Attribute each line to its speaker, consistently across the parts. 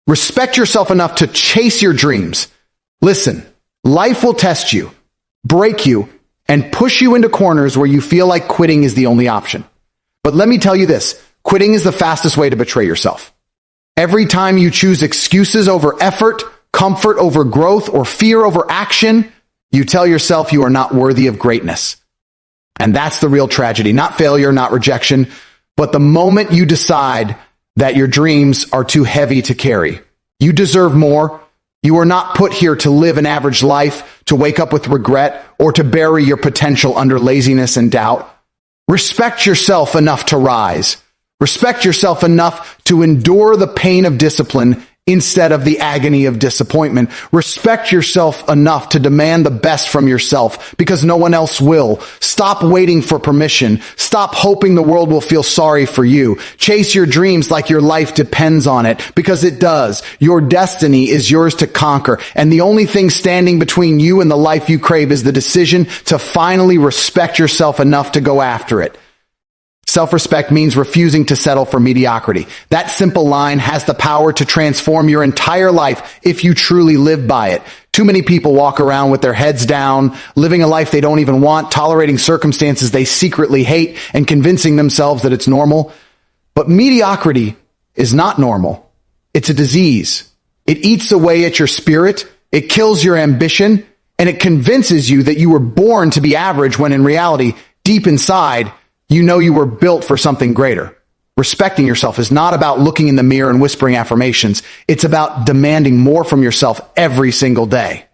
Speaker 1: Respect yourself enough to chase your dreams. Listen, life will test you, break you, and push you into corners where you feel like quitting is the only option. But let me tell you this, quitting is the fastest way to betray yourself. Every time you choose excuses over effort, comfort over growth, or fear over action, you tell yourself you are not worthy of greatness. And that's the real tragedy, not failure, not rejection, but the moment you decide that your dreams are too heavy to carry. You deserve more. You are not put here to live an average life, to wake up with regret, or to bury your potential under laziness and doubt. Respect yourself enough to rise. Respect yourself enough to endure the pain of discipline instead of the agony of disappointment. Respect yourself enough to demand the best from yourself because no one else will. Stop waiting for permission. Stop hoping the world will feel sorry for you. Chase your dreams like your life depends on it, because it does. Your destiny is yours to conquer, and the only thing standing between you and the life you crave is the decision to finally respect yourself enough to go after it. Self-respect means refusing to settle for mediocrity. That simple line has the power to transform your entire life if you truly live by it. Too many people walk around with their heads down, living a life they don't even want, tolerating circumstances they secretly hate, and convincing themselves that it's normal. But mediocrity is not normal. It's a disease. It eats away at your spirit, it kills your ambition, and it convinces you that you were born to be average when in reality, deep inside, you know you were built for something greater. Respecting yourself is not about looking in the mirror and whispering affirmations. It's about demanding more from yourself every single day.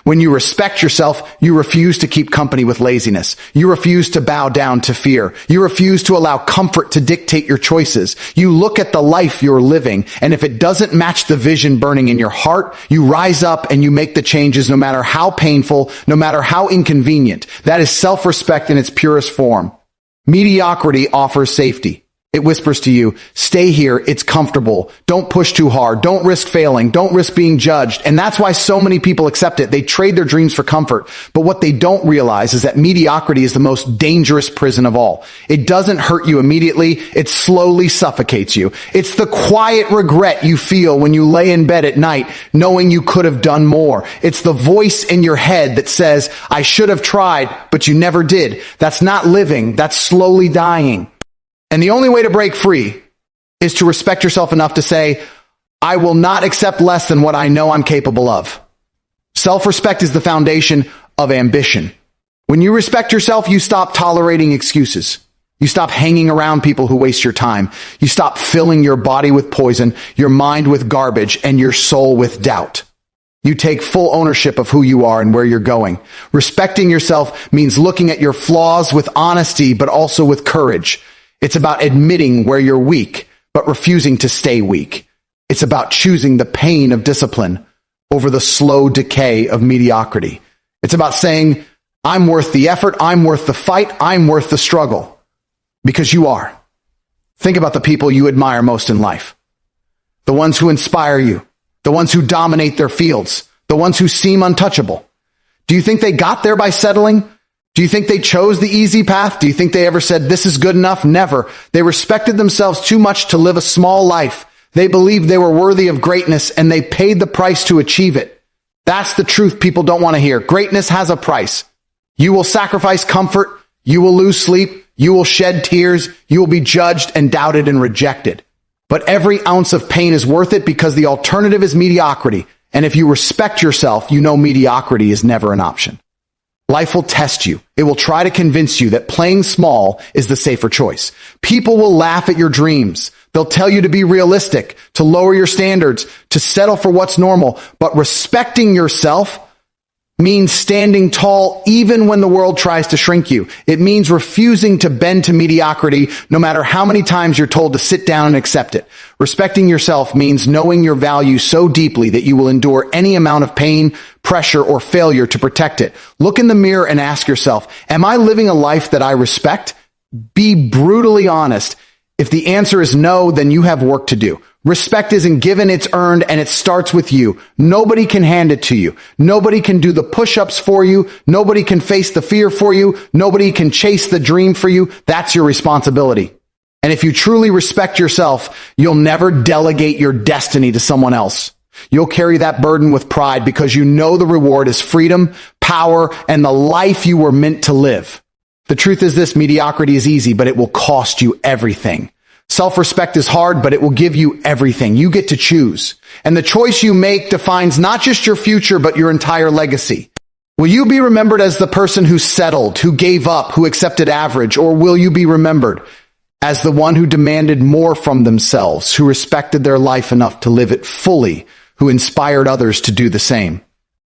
Speaker 1: When you respect yourself, you refuse to keep company with laziness. You refuse to bow down to fear. You refuse to allow comfort to dictate your choices. You look at the life you're living, and if it doesn't match the vision burning in your heart, you rise up and you make the changes no matter how painful, no matter how inconvenient. That is self-respect in its purest form. Mediocrity offers safety. It whispers to you, stay here, it's comfortable. Don't push too hard. Don't risk failing. Don't risk being judged. And that's why so many people accept it. They trade their dreams for comfort. But what they don't realize is that mediocrity is the most dangerous prison of all. It doesn't hurt you immediately. It slowly suffocates you. It's the quiet regret you feel when you lay in bed at night knowing you could have done more. It's the voice in your head that says, I should have tried, but you never did. That's not living. That's slowly dying. And the only way to break free is to respect yourself enough to say, I will not accept less than what I know I'm capable of. Self-respect is the foundation of ambition. When you respect yourself, you stop tolerating excuses. You stop hanging around people who waste your time. You stop filling your body with poison, your mind with garbage, and your soul with doubt. You take full ownership of who you are and where you're going. Respecting yourself means looking at your flaws with honesty, but also with courage. It's about admitting where you're weak, but refusing to stay weak. It's about choosing the pain of discipline over the slow decay of mediocrity. It's about saying, I'm worth the effort, I'm worth the fight, I'm worth the struggle. Because you are. Think about the people you admire most in life. The ones who inspire you, the ones who dominate their fields, the ones who seem untouchable. Do you think they got there by settling? Do you think they chose the easy path? Do you think they ever said, this is good enough? Never. They respected themselves too much to live a small life. They believed they were worthy of greatness, and they paid the price to achieve it. That's the truth people don't want to hear. Greatness has a price. You will sacrifice comfort. You will lose sleep. You will shed tears. You will be judged and doubted and rejected. But every ounce of pain is worth it because the alternative is mediocrity. And if you respect yourself, you know mediocrity is never an option. Life will test you. It will try to convince you that playing small is the safer choice. People will laugh at your dreams. They'll tell you to be realistic, to lower your standards, to settle for what's normal. But respecting yourself means standing tall even when the world tries to shrink you. It means refusing to bend to mediocrity no matter how many times you're told to sit down and accept it. Respecting yourself means knowing your value so deeply that you will endure any amount of pain, pressure, or failure to protect it. Look in the mirror and ask yourself, am I living a life that I respect? Be brutally honest. If the answer is no, then you have work to do. Respect isn't given, it's earned, and it starts with you. Nobody can hand it to you. Nobody can do the push-ups for you. Nobody can face the fear for you. Nobody can chase the dream for you. That's your responsibility. And if you truly respect yourself, you'll never delegate your destiny to someone else. You'll carry that burden with pride because you know the reward is freedom, power, and the life you were meant to live. The truth is this: mediocrity is easy, but it will cost you everything. Self-respect is hard, but it will give you everything. You get to choose. And the choice you make defines not just your future, but your entire legacy. Will you be remembered as the person who settled, who gave up, who accepted average, or will you be remembered as the one who demanded more from themselves, who respected their life enough to live it fully, who inspired others to do the same?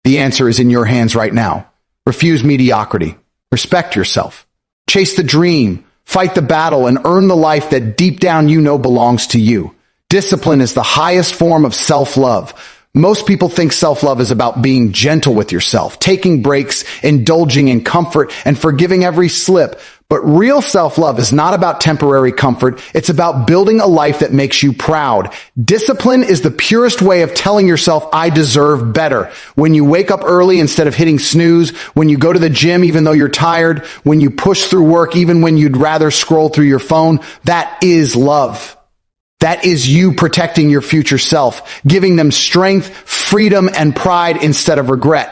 Speaker 1: The answer is in your hands right now. Refuse mediocrity. Respect yourself. Chase the dream. Fight the battle and earn the life that deep down you know belongs to you. Discipline is the highest form of self-love. Most people think self-love is about being gentle with yourself, taking breaks, indulging in comfort, and forgiving every slip. But real self-love is not about temporary comfort. It's about building a life that makes you proud. Discipline is the purest way of telling yourself, I deserve better. When you wake up early instead of hitting snooze, when you go to the gym even though you're tired, when you push through work even when you'd rather scroll through your phone, that is love. That is you protecting your future self, giving them strength, freedom, and pride instead of regret.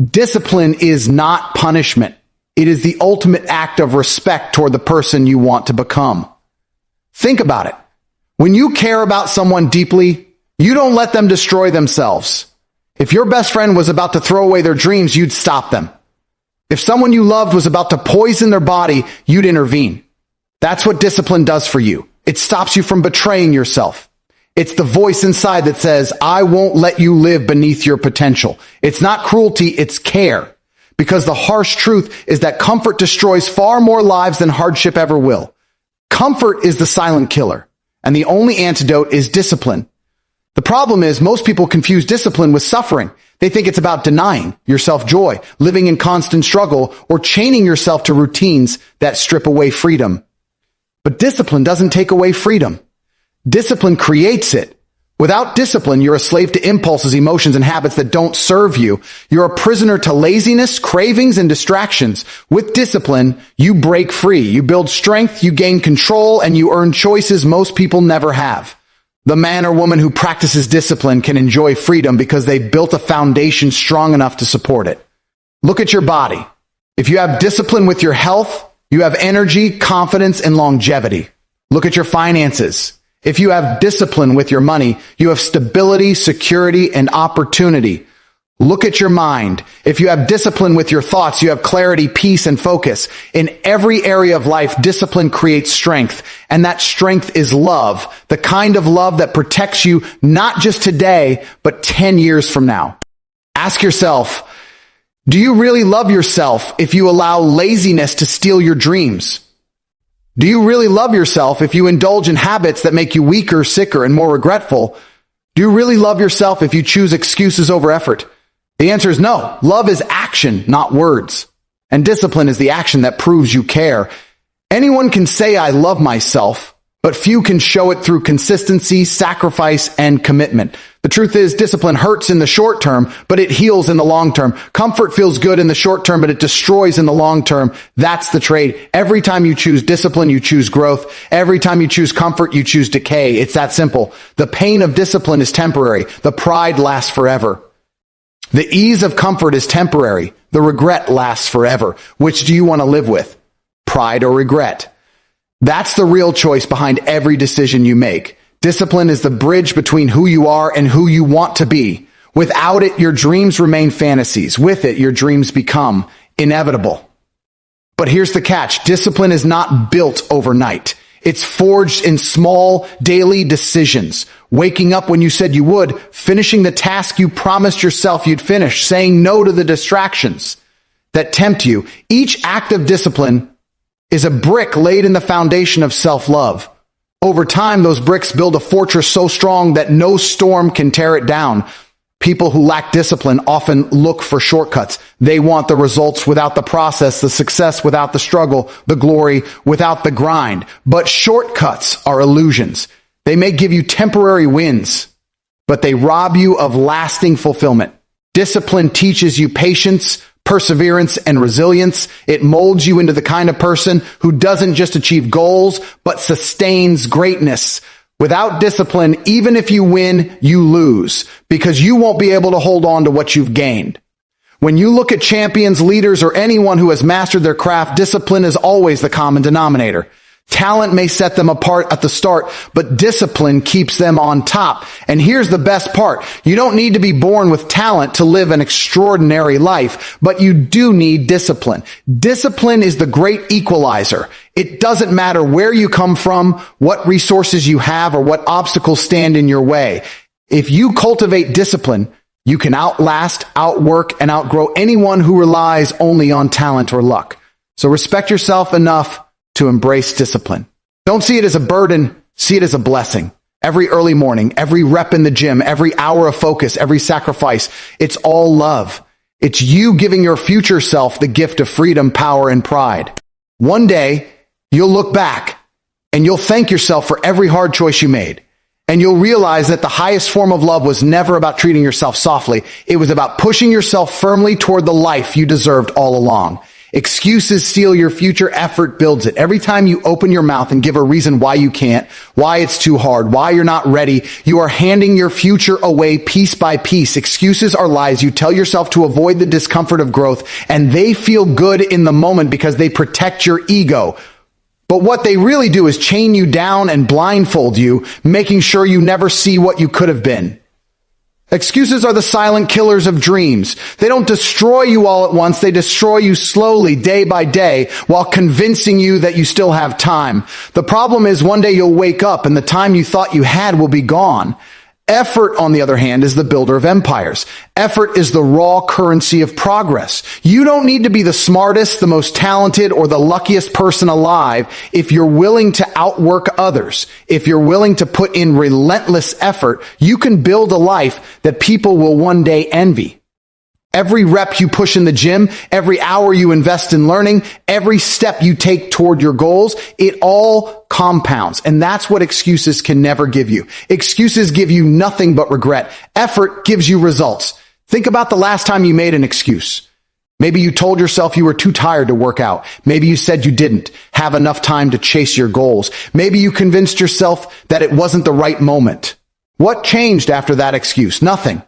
Speaker 1: Discipline is not punishment. It is the ultimate act of respect toward the person you want to become. Think about it. When you care about someone deeply, you don't let them destroy themselves. If your best friend was about to throw away their dreams, you'd stop them. If someone you loved was about to poison their body, you'd intervene. That's what discipline does for you. It stops you from betraying yourself. It's the voice inside that says, I won't let you live beneath your potential. It's not cruelty, it's care. Because the harsh truth is that comfort destroys far more lives than hardship ever will. Comfort is the silent killer, and the only antidote is discipline. The problem is most people confuse discipline with suffering. They think it's about denying yourself joy, living in constant struggle, or chaining yourself to routines that strip away freedom. But discipline doesn't take away freedom. Discipline creates it. Without discipline, you're a slave to impulses, emotions, and habits that don't serve you. You're a prisoner to laziness, cravings, and distractions. With discipline, you break free. You build strength, you gain control, and you earn choices most people never have. The man or woman who practices discipline can enjoy freedom because they've built a foundation strong enough to support it. Look at your body. If you have discipline with your health, you have energy, confidence, and longevity. Look at your finances. If you have discipline with your money, you have stability, security, and opportunity. Look at your mind. If you have discipline with your thoughts, you have clarity, peace, and focus. In every area of life, discipline creates strength, and that strength is love, the kind of love that protects you not just today, but 10 years from now. Ask yourself, do you really love yourself if you allow laziness to steal your dreams? Do you really love yourself if you indulge in habits that make you weaker, sicker, and more regretful? Do you really love yourself if you choose excuses over effort? The answer is no. Love is action, not words. And discipline is the action that proves you care. Anyone can say, I love myself, but few can show it through consistency, sacrifice, and commitment. The truth is, discipline hurts in the short term, but it heals in the long term. Comfort feels good in the short term, but it destroys in the long term. That's the trade. Every time you choose discipline, you choose growth. Every time you choose comfort, you choose decay. It's that simple. The pain of discipline is temporary. The pride lasts forever. The ease of comfort is temporary. The regret lasts forever. Which do you want to live with? Pride or regret? That's the real choice behind every decision you make. Discipline is the bridge between who you are and who you want to be. Without it, your dreams remain fantasies. With it, your dreams become inevitable. But here's the catch. Discipline is not built overnight. It's forged in small, daily decisions. Waking up when you said you would, finishing the task you promised yourself you'd finish, saying no to the distractions that tempt you. Each act of discipline is a brick laid in the foundation of self-love. Over time, those bricks build a fortress so strong that no storm can tear it down. People who lack discipline often look for shortcuts. They want the results without the process, the success without the struggle, the glory without the grind. But shortcuts are illusions. They may give you temporary wins, but they rob you of lasting fulfillment. Discipline teaches you patience, perseverance, and resilience. It molds you into the kind of person who doesn't just achieve goals, but sustains greatness. Without discipline, even if you win, you lose, because you won't be able to hold on to what you've gained. When you look at champions, leaders, or anyone who has mastered their craft, discipline is always the common denominator. Talent may set them apart at the start, but discipline keeps them on top. And here's the best part. You don't need to be born with talent to live an extraordinary life, but you do need discipline. Discipline is the great equalizer. It doesn't matter where you come from, what resources you have, or what obstacles stand in your way. If you cultivate discipline, you can outlast, outwork, and outgrow anyone who relies only on talent or luck. So respect yourself enough to embrace discipline. Don't see it as a burden, see it as a blessing. Every early morning, every rep in the gym, every hour of focus, every sacrifice, it's all love. It's you giving your future self the gift of freedom, power, and pride. One day, you'll look back and you'll thank yourself for every hard choice you made. And you'll realize that the highest form of love was never about treating yourself softly. It was about pushing yourself firmly toward the life you deserved all along. Excuses steal your future, effort builds it. Every time you open your mouth and give a reason why you can't, why it's too hard, why you're not ready, you are handing your future away piece by piece. Excuses are lies you tell yourself to avoid the discomfort of growth, and they feel good in the moment because they protect your ego. But what they really do is chain you down and blindfold you, making sure you never see what you could have been. Excuses are the silent killers of dreams. They don't destroy you all at once. They destroy you slowly, day by day, while convincing you that you still have time. The problem is one day you'll wake up and the time you thought you had will be gone. Effort, on the other hand, is the builder of empires. Effort is the raw currency of progress. You don't need to be the smartest, the most talented, or the luckiest person alive if you're willing to outwork others. If you're willing to put in relentless effort, you can build a life that people will one day envy. Every rep you push in the gym, every hour you invest in learning, every step you take toward your goals, it all compounds. And that's what excuses can never give you. Excuses give you nothing but regret. Effort gives you results. Think about the last time you made an excuse. Maybe you told yourself you were too tired to work out. Maybe you said you didn't have enough time to chase your goals. Maybe you convinced yourself that it wasn't the right moment. What changed after that excuse? Nothing.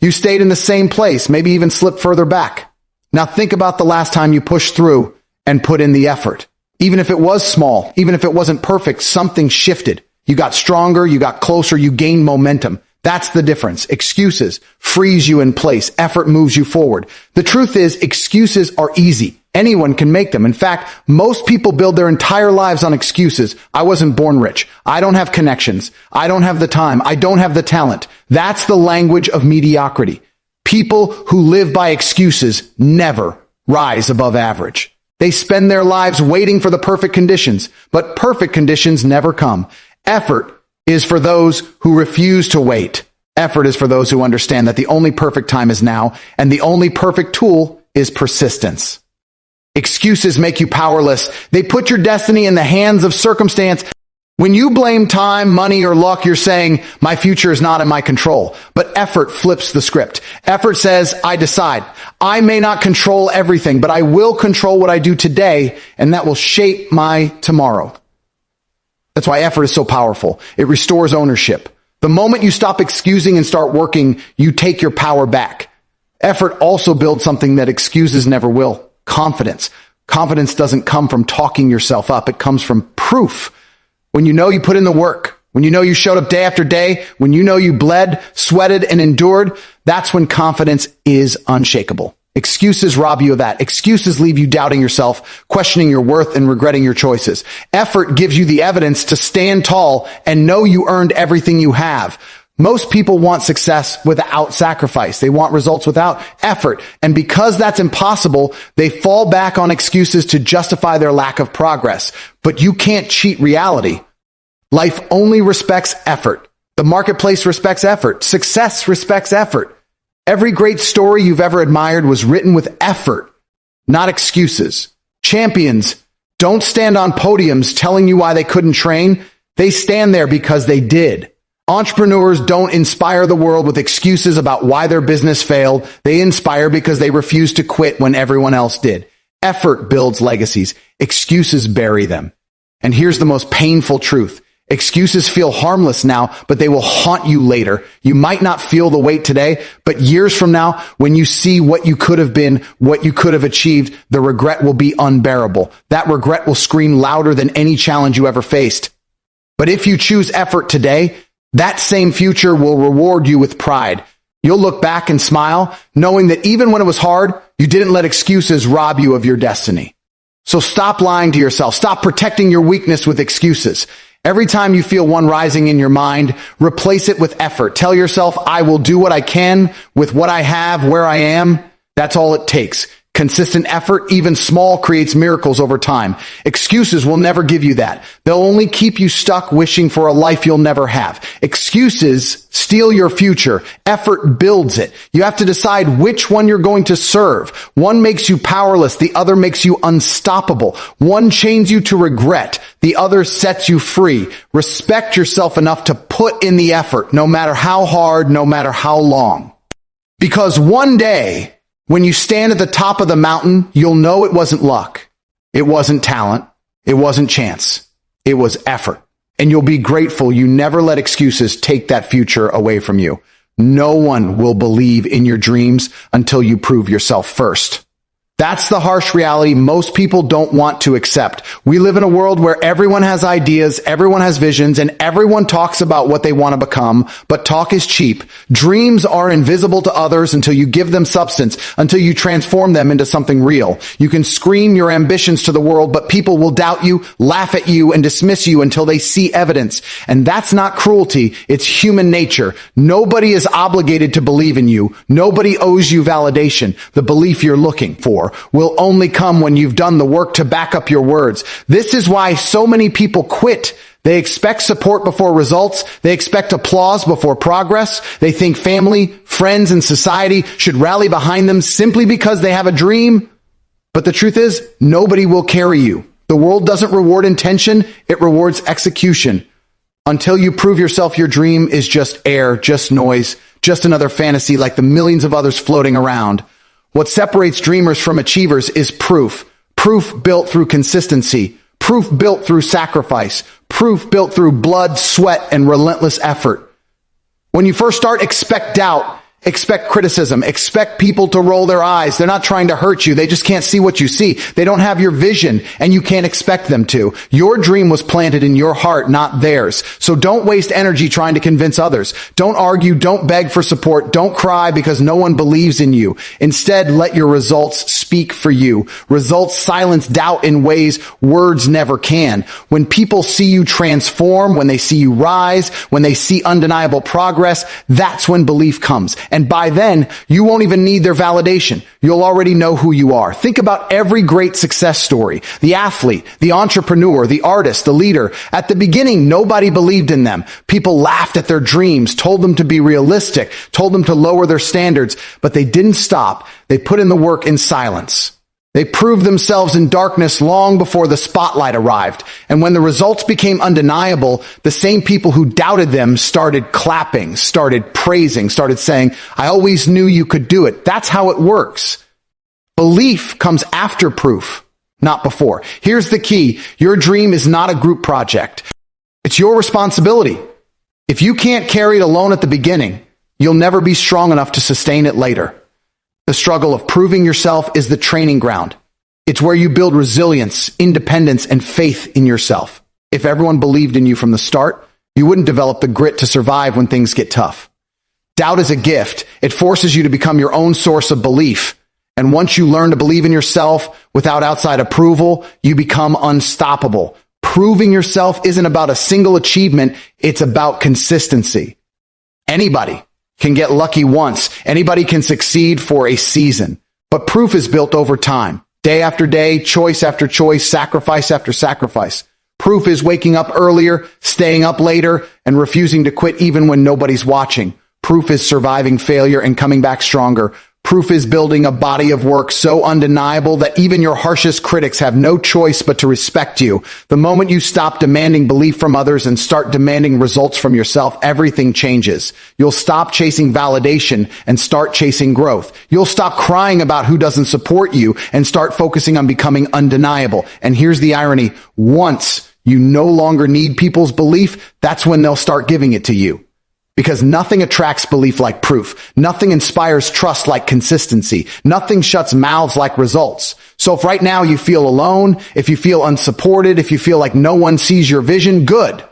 Speaker 1: You stayed in the same place, maybe even slipped further back. Now think about the last time you pushed through and put in the effort. Even if it was small, even if it wasn't perfect, something shifted. You got stronger, you got closer, you gained momentum. That's the difference. Excuses freeze you in place. Effort moves you forward. The truth is, excuses are easy. Anyone can make them. In fact, most people build their entire lives on excuses. I wasn't born rich. I don't have connections. I don't have the time. I don't have the talent. That's the language of mediocrity. People who live by excuses never rise above average. They spend their lives waiting for the perfect conditions, but perfect conditions never come. Effort is for those who refuse to wait. Effort is for those who understand that the only perfect time is now, and the only perfect tool is persistence. Excuses make you powerless. They put your destiny in the hands of circumstance. When you blame time, money, or luck, you're saying, my future is not in my control. But effort flips the script. Effort says, I decide. I may not control everything, but I will control what I do today, and that will shape my tomorrow. That's why effort is so powerful. It restores ownership. The moment you stop excusing and start working, you take your power back. Effort also builds something that excuses never will. Confidence. Confidence doesn't come from talking yourself up. It comes from proof. When you know you put in the work, when you know you showed up day after day, when you know you bled, sweated, and endured, that's when confidence is unshakable. Excuses rob you of that. Excuses leave you doubting yourself, questioning your worth, and regretting your choices. Effort gives you the evidence to stand tall and know you earned everything you have. Most people want success without sacrifice. They want results without effort. And because that's impossible, they fall back on excuses to justify their lack of progress. But you can't cheat reality. Life only respects effort. The marketplace respects effort. Success respects effort. Every great story you've ever admired was written with effort, not excuses. Champions don't stand on podiums telling you why they couldn't train. They stand there because they did. Entrepreneurs don't inspire the world with excuses about why their business failed. They inspire because they refuse to quit when everyone else did. Effort builds legacies. Excuses bury them. And here's the most painful truth. Excuses feel harmless now, but they will haunt you later. You might not feel the weight today, but years from now, when you see what you could have been, what you could have achieved, the regret will be unbearable. That regret will scream louder than any challenge you ever faced. But if you choose effort today, that same future will reward you with pride. You'll look back and smile, knowing that even when it was hard, you didn't let excuses rob you of your destiny. So stop lying to yourself. Stop protecting your weakness with excuses. Every time you feel one rising in your mind, replace it with effort. Tell yourself, I will do what I can with what I have, where I am. That's all it takes. Consistent effort, even small, creates miracles over time. Excuses will never give you that. They'll only keep you stuck wishing for a life you'll never have. Excuses steal your future. Effort builds it. You have to decide which one you're going to serve. One makes you powerless. The other makes you unstoppable. One chains you to regret. The other sets you free. Respect yourself enough to put in the effort, no matter how hard, no matter how long. Because one day, when you stand at the top of the mountain, you'll know it wasn't luck. It wasn't talent. It wasn't chance. It was effort. And you'll be grateful you never let excuses take that future away from you. No one will believe in your dreams until you prove yourself first. That's the harsh reality most people don't want to accept. We live in a world where everyone has ideas, everyone has visions, and everyone talks about what they want to become, but talk is cheap. Dreams are invisible to others until you give them substance, until you transform them into something real. You can scream your ambitions to the world, but people will doubt you, laugh at you, and dismiss you until they see evidence. And that's not cruelty, it's human nature. Nobody is obligated to believe in you. Nobody owes you validation. The belief you're looking for will only come when you've done the work to back up your words. This is why so many people quit. They expect support before results. They expect applause before progress. They think family, friends, and society should rally behind them simply because they have a dream. But the truth is, nobody will carry you. The world doesn't reward intention, it rewards execution. Until you prove yourself, your dream is just air, just noise, just another fantasy like the millions of others floating around. What separates dreamers from achievers is proof. Proof built through consistency. Proof built through sacrifice. Proof built through blood, sweat, and relentless effort. When you first start, expect doubt. Expect criticism. Expect people to roll their eyes. They're not trying to hurt you. They just can't see what you see. They don't have your vision, and you can't expect them to. Your dream was planted in your heart, not theirs. So don't waste energy trying to convince others. Don't argue. Don't beg for support. Don't cry because no one believes in you. Instead, let your results speak for you. Results silence doubt in ways words never can. When people see you transform, when they see you rise, when they see undeniable progress, that's when belief comes. And by then, you won't even need their validation. You'll already know who you are. Think about every great success story. The athlete, the entrepreneur, the artist, the leader. At the beginning, nobody believed in them. People laughed at their dreams, told them to be realistic, told them to lower their standards, but they didn't stop. They put in the work in silence. They proved themselves in darkness long before the spotlight arrived. And when the results became undeniable, the same people who doubted them started clapping, started praising, started saying, I always knew you could do it. That's how it works. Belief comes after proof, not before. Here's the key. Your dream is not a group project. It's your responsibility. If you can't carry it alone at the beginning, you'll never be strong enough to sustain it later. The struggle of proving yourself is the training ground. It's where you build resilience, independence, and faith in yourself. If everyone believed in you from the start, you wouldn't develop the grit to survive when things get tough. Doubt is a gift. It forces you to become your own source of belief. And once you learn to believe in yourself without outside approval, you become unstoppable. Proving yourself isn't about a single achievement. It's about consistency. Anybody can get lucky once. Anybody can succeed for a season. But proof is built over time. Day after day, choice after choice, sacrifice after sacrifice. Proof is waking up earlier, staying up later, and refusing to quit even when nobody's watching. Proof is surviving failure and coming back stronger. Proof is building a body of work so undeniable that even your harshest critics have no choice but to respect you. The moment you stop demanding belief from others and start demanding results from yourself, everything changes. You'll stop chasing validation and start chasing growth. You'll stop crying about who doesn't support you and start focusing on becoming undeniable. And here's the irony. Once you no longer need people's belief, that's when they'll start giving it to you. Because nothing attracts belief like proof. Nothing inspires trust like consistency. Nothing shuts mouths like results. So if right now you feel alone, if you feel unsupported, if you feel like no one sees your vision, good.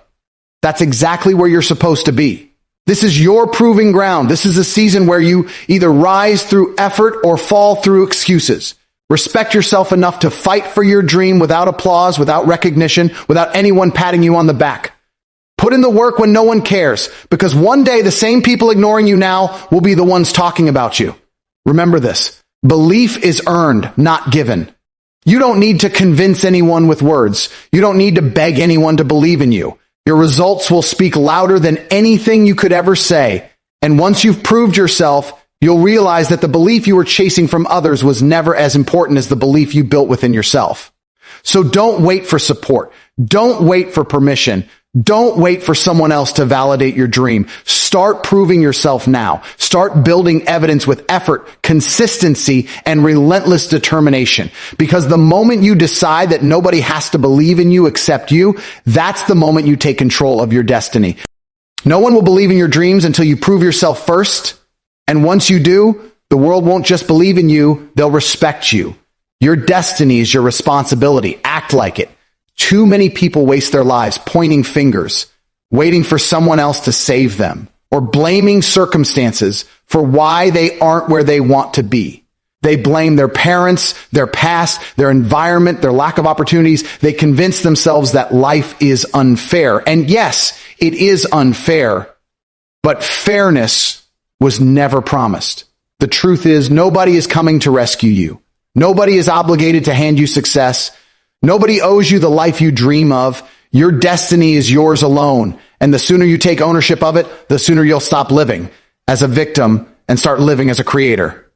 Speaker 1: That's exactly where you're supposed to be. This is your proving ground. This is a season where you either rise through effort or fall through excuses. Respect yourself enough to fight for your dream without applause, without recognition, without anyone patting you on the back. Put in the work when no one cares, because one day the same people ignoring you now will be the ones talking about you. Remember this. Belief is earned, not given. You don't need to convince anyone with words. You don't need to beg anyone to believe in you. Your results will speak louder than anything you could ever say. And once you've proved yourself, you'll realize that the belief you were chasing from others was never as important as the belief you built within yourself. So don't wait for support. Don't wait for permission. Don't wait for someone else to validate your dream. Start proving yourself now. Start building evidence with effort, consistency, and relentless determination. Because the moment you decide that nobody has to believe in you except you, that's the moment you take control of your destiny. No one will believe in your dreams until you prove yourself first. And once you do, the world won't just believe in you, they'll respect you. Your destiny is your responsibility. Act like it. Too many people waste their lives pointing fingers, waiting for someone else to save them, or blaming circumstances for why they aren't where they want to be. They blame their parents, their past, their environment, their lack of opportunities. They convince themselves that life is unfair. And yes, it is unfair, but fairness was never promised. The truth is, nobody is coming to rescue you. Nobody is obligated to hand you success. Nobody owes you the life you dream of. Your destiny is yours alone. And the sooner you take ownership of it, the sooner you'll stop living as a victim and start living as a creator.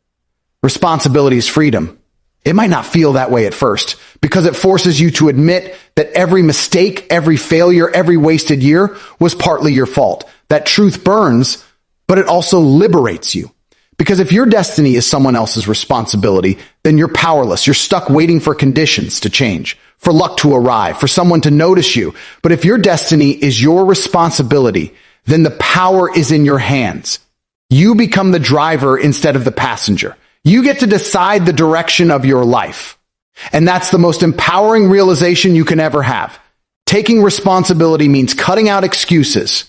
Speaker 1: Responsibility is freedom. It might not feel that way at first because it forces you to admit that every mistake, every failure, every wasted year was partly your fault. That truth burns, but it also liberates you. Because if your destiny is someone else's responsibility, then you're powerless. You're stuck waiting for conditions to change, for luck to arrive, for someone to notice you. But if your destiny is your responsibility, then the power is in your hands. You become the driver instead of the passenger. You get to decide the direction of your life. And that's the most empowering realization you can ever have. Taking responsibility means cutting out excuses.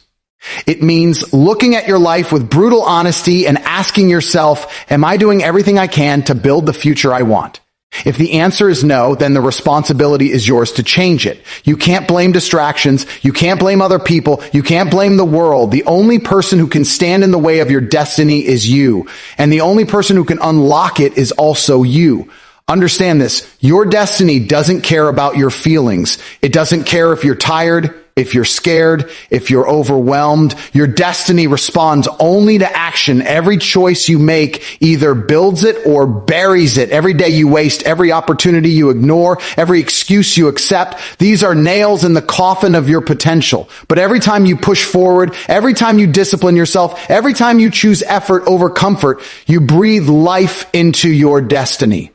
Speaker 1: It means looking at your life with brutal honesty and asking yourself, am I doing everything I can to build the future I want? If the answer is no, then the responsibility is yours to change it. You can't blame distractions. You can't blame other people. You can't blame the world. The only person who can stand in the way of your destiny is you. And the only person who can unlock it is also you. Understand this. Your destiny doesn't care about your feelings. It doesn't care if you're tired, if you're scared, if you're overwhelmed. Your destiny responds only to action. Every choice you make either builds it or buries it. Every day you waste, every opportunity you ignore, every excuse you accept, these are nails in the coffin of your potential. But every time you push forward, every time you discipline yourself, every time you choose effort over comfort, you breathe life into your destiny.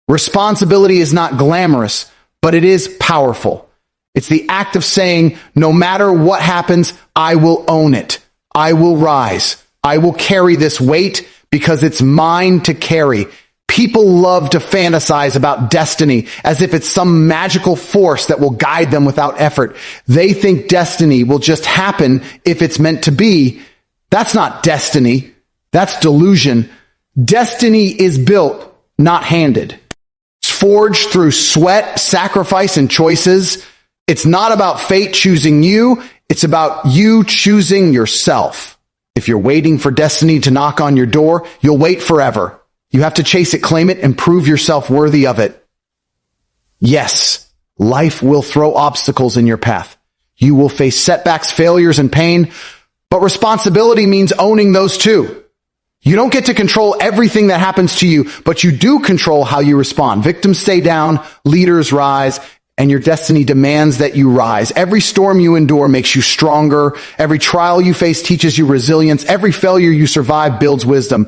Speaker 1: Responsibility is not glamorous, but it is powerful. It's the act of saying, no matter what happens, I will own it. I will rise. I will carry this weight because it's mine to carry. People love to fantasize about destiny as if it's some magical force that will guide them without effort. They think destiny will just happen if it's meant to be. That's not destiny. That's delusion. Destiny is built, not handed. It's forged through sweat, sacrifice, and choices. It's not about fate choosing you. It's about you choosing yourself. If you're waiting for destiny to knock on your door, you'll wait forever. You have to chase it, claim it, and prove yourself worthy of it. Yes, life will throw obstacles in your path. You will face setbacks, failures, and pain, but responsibility means owning those too. You don't get to control everything that happens to you, but you do control how you respond. Victims stay down, leaders rise, and your destiny demands that you rise. Every storm you endure makes you stronger. Every trial you face teaches you resilience. Every failure you survive builds wisdom.